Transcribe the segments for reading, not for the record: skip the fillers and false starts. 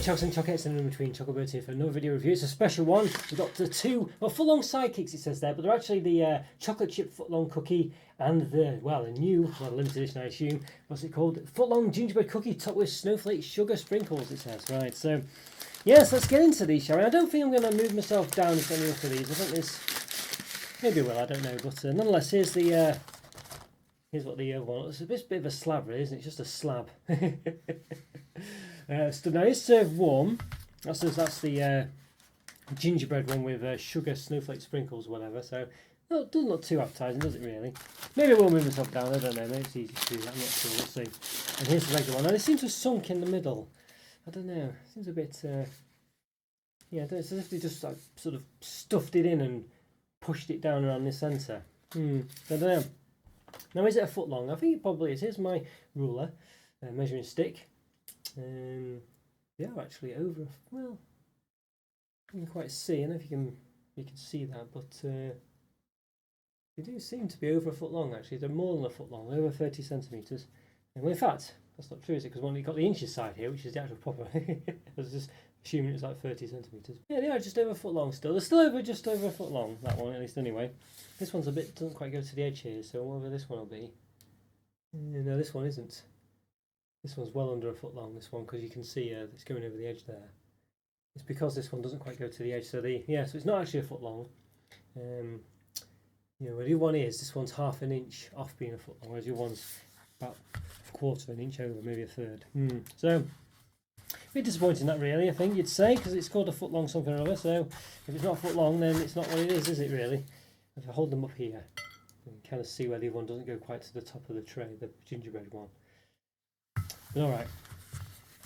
Chocs and Chocettes and in between, Roberto here for another video review. It's a special one. We've got the two, well, Footlong sidekicks it says there, but they're actually the Chocolate Chip Footlong cookie and the, well, a new, well, limited edition I assume, what's it called? Footlong Gingerbread cookie topped with snowflake sugar sprinkles it says. Right, so, yes, let's get into these, shall we? I don't think I'm going to move myself down if any look at these. I think there's, maybe I will, I don't know, but nonetheless, here's the, here's what the other one, it's a bit of a slab really, isn't it? It's just a slab. So now it's served warm. That's the gingerbread one with sugar, snowflake sprinkles, whatever. So no, it doesn't look too appetizing, does it really? Maybe I will move myself down. I don't know. Maybe it's easy to do that. I'm not sure. We'll see. And here's the regular one. Now it seems to have sunk in the middle. I don't know. It seems a bit. Yeah, it's as if they just like sort of stuffed it in and pushed it down around the centre. I don't know. Now is it a foot long? I think it probably is. Here's my ruler, measuring stick. They are actually over. Well, you can quite see. I don't know if you can see that, but they do seem to be over a foot long. Actually, they're more than a foot long. They're over 30 centimeters. Well, in fact, that's not true, is it? Because when you've got the inches side here, which is the actual proper. I was just assuming it's like 30 centimeters. Yeah, they are just over a foot long still. They're still just over a foot long. That one, at least, anyway. This one's a bit doesn't quite go to the edge here. So whatever this one will be. No, this one isn't. This one's well under a foot long, this one, because you can see it's going over the edge there. It's because this one doesn't quite go to the edge, so so it's not actually a foot long. You know, where the other one is, this one's half an inch off being a foot long, whereas the other one's about a quarter of an inch over, maybe a third. So, a bit disappointing that really, I think you'd say, because it's called a foot long something or other, so if it's not a foot long, then it's not what it is it really? If I hold them up here, you can kind of see where the other one doesn't go quite to the top of the tray, the gingerbread one. Alright,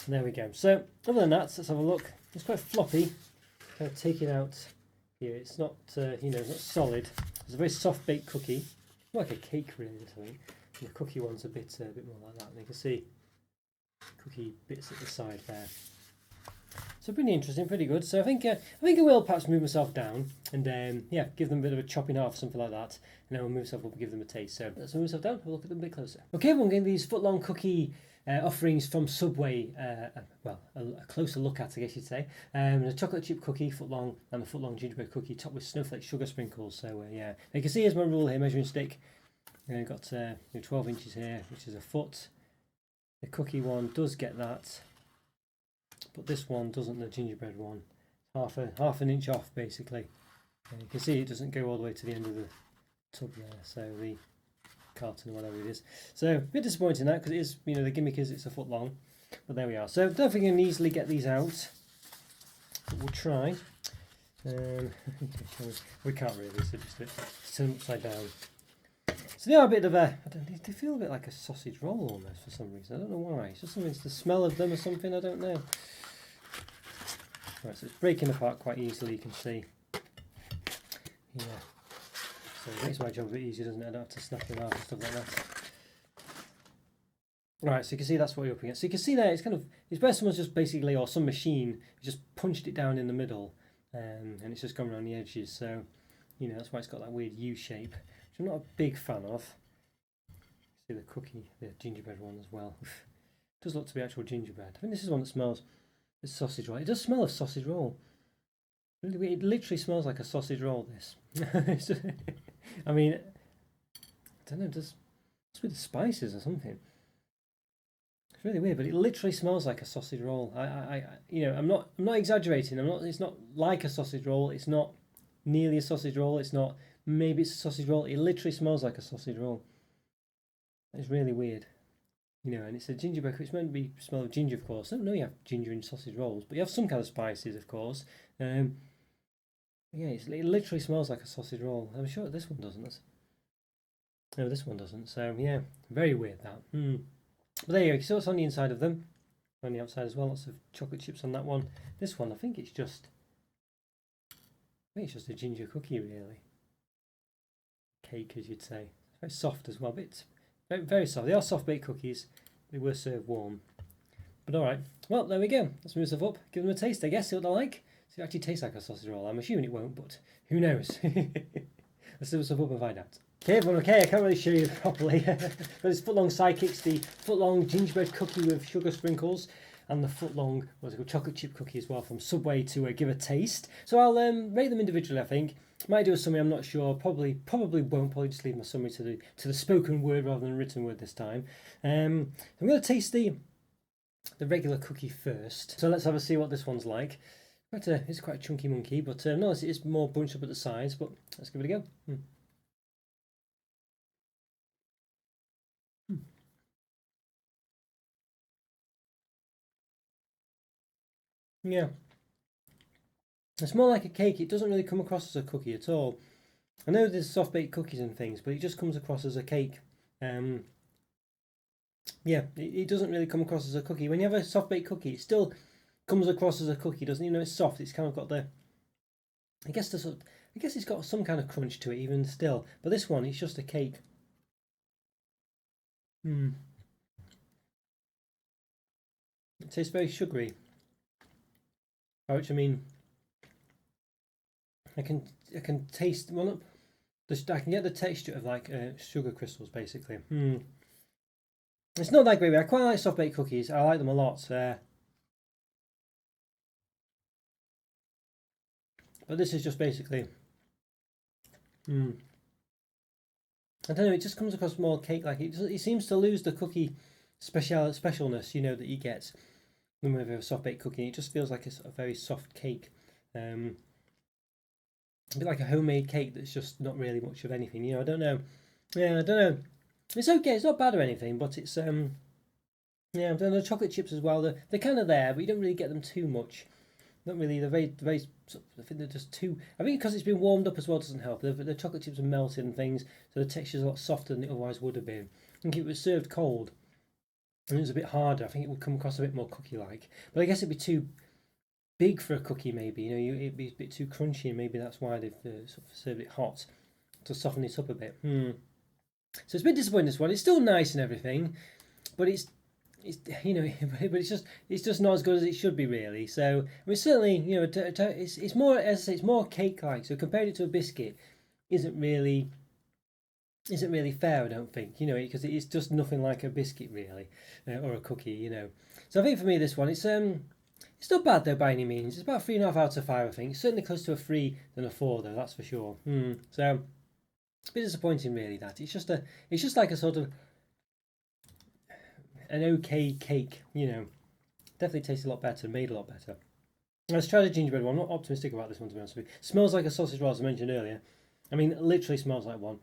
there we go. So, other than that, let's have a look. It's quite floppy. Kind of take it out here. It's not, you know, it's not solid. It's a very soft baked cookie. Like a cake, really, I think. And the cookie one's a bit more like that. And you can see cookie bits at the side there. So pretty interesting, pretty good. So I think I will perhaps move myself down and yeah, give them a bit of a chop in half, something like that, and then we'll move myself up and give them a taste. So let's move myself down. Have a look at them a bit closer. Okay, everyone, getting these footlong cookie offerings from Subway. Well, a closer look at, I guess you'd say. A chocolate chip cookie, footlong, and a footlong gingerbread cookie topped with snowflake sugar sprinkles. So yeah, you can see here's my rule here, measuring stick. I've got 12 inches here, which is a foot. The cookie one does get that. But this one doesn't, the gingerbread one. Half an inch off basically. And you can see it doesn't go all the way to the end of the tub there, so the carton or whatever it is. So a bit disappointing that, because it is, you know, the gimmick is it's a foot long. But there we are. So I don't think I can easily get these out. But we'll try. We can't really, so just turn them upside down. So they are a bit of a, they feel a bit like a sausage roll almost for some reason. I don't know why. It's just something, it's the smell of them or something, I don't know. Right, so it's breaking apart quite easily, you can see. Yeah. So it makes my job a bit easier, doesn't it? I don't have to snap them out and stuff like that. Right, so you can see that's what you're up against. So you can see there, it's kind of, it's where someone's just basically, or some machine, just punched it down in the middle, and it's just gone around the edges. So, you know, that's why it's got that weird U shape, which I'm not a big fan of. See the cookie, the gingerbread one as well. It does look to be actual gingerbread. I think this is one that smells, it's sausage roll. It does smell of sausage roll. Really weird. It literally smells like a sausage roll, this. I mean, I don't know, it's with the spices or something. It's really weird, but it literally smells like a sausage roll. You know, I'm not exaggerating. It's not like a sausage roll. It's not nearly a sausage roll. It's not, maybe it's a sausage roll. It literally smells like a sausage roll. It's really weird. You know, and it's a gingerbread. It's meant to be smell of ginger, of course. I don't know you have ginger in sausage rolls, but you have some kind of spices, of course. Yeah, it literally smells like a sausage roll. I'm sure this one doesn't. No, this one doesn't. So yeah, very weird that. But there you go. So it's on the inside of them, on the outside as well. Lots of chocolate chips on that one. This one, I think it's just a ginger cookie, really. Cake, as you'd say. Very soft as well. But very, very soft. They are soft baked cookies. They were served warm. But all right. Well, there we go. Let's move stuff up. Give them a taste. I guess see what they're like. See if it actually tastes like a sausage roll. I'm assuming it won't, but who knows? Let's move stuff up and find out. Okay, everyone, okay, I can't really show you properly, but it's Footlong Sidekicks, the Footlong Gingerbread Cookie with sugar sprinkles. and the Footlong, what's it called, chocolate chip cookie as well from Subway to give a taste. So I'll rate them individually, I think. Might do a summary, I'm not sure. Probably won't. Probably just leave my summary to the spoken word rather than written word this time. I'm going to taste the regular cookie first. So let's have a see what this one's like. It's quite a chunky monkey, but no, it's more bunched up at the sides. But let's give it a go. Yeah, it's more like a cake. It doesn't really come across as a cookie at all. I know there's soft baked cookies and things, but it just comes across as a cake. Yeah, it doesn't really come across as a cookie. When you have a soft baked cookie, it still comes across as a cookie, doesn't it? You know, it's soft. It's kind of got the, I guess it's got some kind of crunch to it even still. But this one, it's just a cake. It tastes very sugary. Which I mean, I can taste I can get the texture of like sugar crystals basically. It's not that great. I quite like soft baked cookies. I like them a lot. But this is just basically. I don't know. It just comes across more cake-like. It seems to lose the cookie specialness, you know, that you get when we have a soft baked cookie. It just feels like a very soft cake. A bit like a homemade cake that's just not really much of anything. You know, I don't know. Yeah, I don't know. It's okay. It's not bad or anything, but it's yeah. Then the chocolate chips as well. They're kind of there, but you don't really get them too much. Not really. They're very. I think they're just too. I think because it's been warmed up as well doesn't help. The chocolate chips are melted and things, so the texture's a lot softer than it otherwise would have been. I think if it was served cold and it was a bit harder, I think it would come across a bit more cookie-like. But I guess it'd be too big for a cookie, maybe. You know, it'd be a bit too crunchy, and maybe that's why they've sort of served it hot to soften it up a bit. So it's a bit disappointing, this one. It's still nice and everything, but it's you know, but it's just not as good as it should be, really. So I mean, certainly, you know, it's more, as I say, it's more cake-like. So compared it to a biscuit, isn't really fair, I don't think. You know, because it's just nothing like a biscuit, really, or a cookie. You know, so I think for me, this one, it's not bad though by any means. It's about 3.5 out of 5, I think. It's certainly closer to a 3 than a 4, though. That's for sure. So it's a bit disappointing, really. That it's just like a sort of an okay cake, you know. Definitely tastes a lot better, made a lot better. Let's try the gingerbread one. I'm not optimistic about this one, to be honest with you. Smells like a sausage roll, as I mentioned earlier. I mean, it literally smells like one.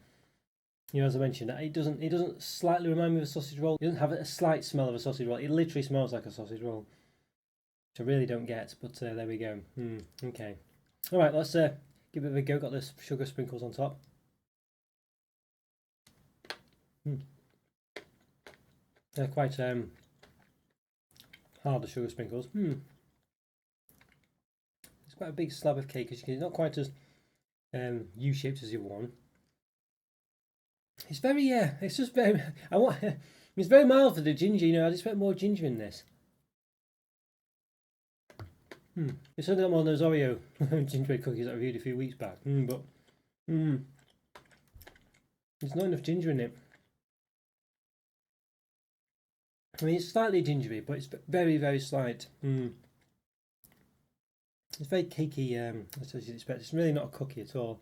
You know, as I mentioned, it doesn't slightly remind me of a sausage roll. It doesn't have a slight smell of a sausage roll. It literally smells like a sausage roll, which I really don't get, but there we go. Okay. All right, let's give it a go. Got this sugar sprinkles on top. They're quite hard, the sugar sprinkles. It's quite a big slab of cake, as you can see. Not quite as U-shaped as the other one. It's very, it's just very, it's very mild for the ginger, you know. I'd expect more ginger in this. It's certainly not one of those Oreo gingerbread cookies that I reviewed a few weeks back. But there's not enough ginger in it. I mean, it's slightly gingery, but it's very, very slight. It's very cakey, as you'd expect. It's really not a cookie at all.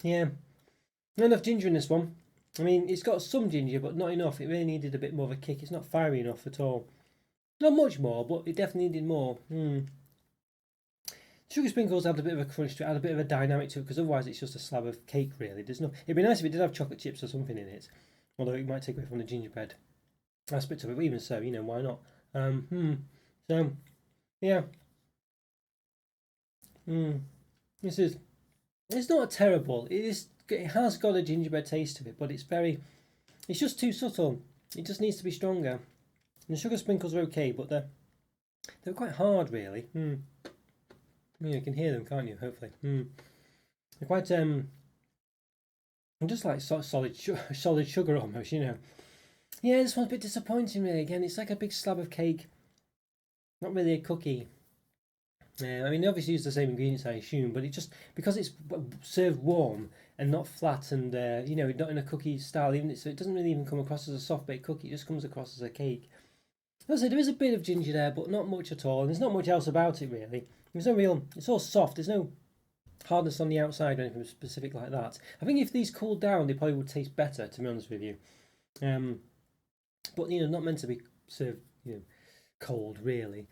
Yeah, not enough ginger in this one. I mean, it's got some ginger, but not enough. It really needed a bit more of a kick. It's not fiery enough at all. Not much more, but it definitely needed more. Sugar sprinkles add a bit of a crunch to it, add a bit of a dynamic to it, because otherwise it's just a slab of cake, really. It'd be nice if it did have chocolate chips or something in it, although it might take away from the gingerbread aspect of it. But even so, you know, why not? So, yeah. It's not terrible. It has got a gingerbread taste to it, but it's just too subtle. It just needs to be stronger. And the sugar sprinkles are okay, but they're quite hard, really. Yeah, you can hear them, can't you? Hopefully. They're quite just like solid sugar almost, you know. Yeah, this one's a bit disappointing, really. Again, it's like a big slab of cake. Not really a cookie. I mean, they obviously use the same ingredients, I assume, but it just because it's served warm and not flat, and you know, not in a cookie style, even so it doesn't really even come across as a soft baked cookie. It just comes across as a cake. As I say, there is a bit of ginger there, but not much at all. And there's not much else about it really. There's no real. It's all soft. There's no hardness on the outside or anything specific like that. I think if these cooled down, they probably would taste better. To be honest with you, but you know, not meant to be served, you know, cold really.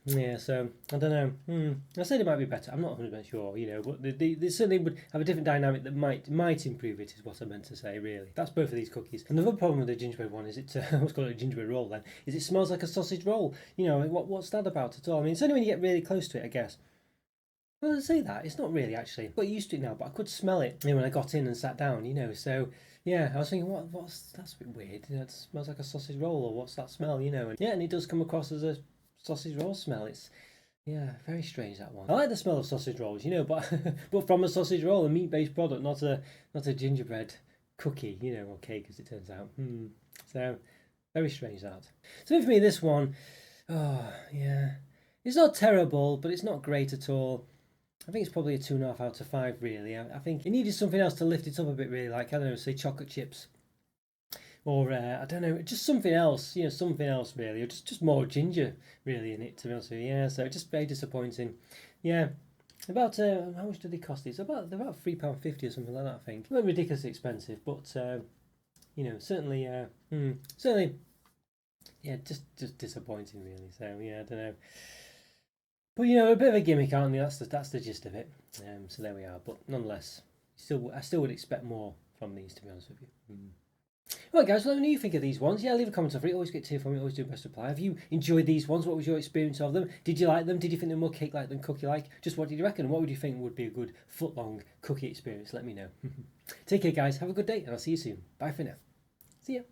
Yeah, so I don't know. I said it might be better. I'm not 100% sure, you know, but they certainly would have a different dynamic that might improve it. Is what I meant to say. Really, that's both of these cookies. And the other problem with the gingerbread one is it. I was calling it a gingerbread roll. Then is it smells like a sausage roll. You know, what's that about at all? I mean, it's only when you get really close to it, I guess. Well, I say that it's not really actually. I've got used to it now, but I could smell it, you know, when I got in and sat down. You know, so yeah, I was thinking, what's that's a bit weird. You know, it smells like a sausage roll, or what's that smell? You know, and yeah, and it does come across as a sausage roll smell. It's yeah, very strange that one. I like the smell of sausage rolls, you know, but but from a sausage roll, a meat-based product, not a gingerbread cookie, you know, or cake as it turns out. So very strange that. So for me, this one, oh yeah, it's not terrible, but it's not great at all. I think it's probably a 2.5 out of 5 really. I think it needed something else to lift it up a bit really, like I don't know, say chocolate chips. Or I don't know, just something else, you know, something else really, or just more ginger really in it. To be honest with you, yeah. So just very disappointing. Yeah, about how much do they cost? These they're about £3.50 or something like that. I think not ridiculously expensive, but you know, certainly certainly yeah, just disappointing really. So yeah, I don't know. But you know, a bit of a gimmick, aren't they? That's the gist of it. So there we are. But nonetheless, I still would expect more from these. To be honest with you. Right, guys, let me know what you think of these ones. Yeah, leave a comment over it. Always get to hear from you. Always do best reply. Have you enjoyed these ones? What was your experience of them? Did you like them? Did you think they were more cake-like than cookie-like? Just what did you reckon? What would you think would be a good foot-long cookie experience? Let me know. Take care, guys. Have a good day, and I'll see you soon. Bye for now. See ya.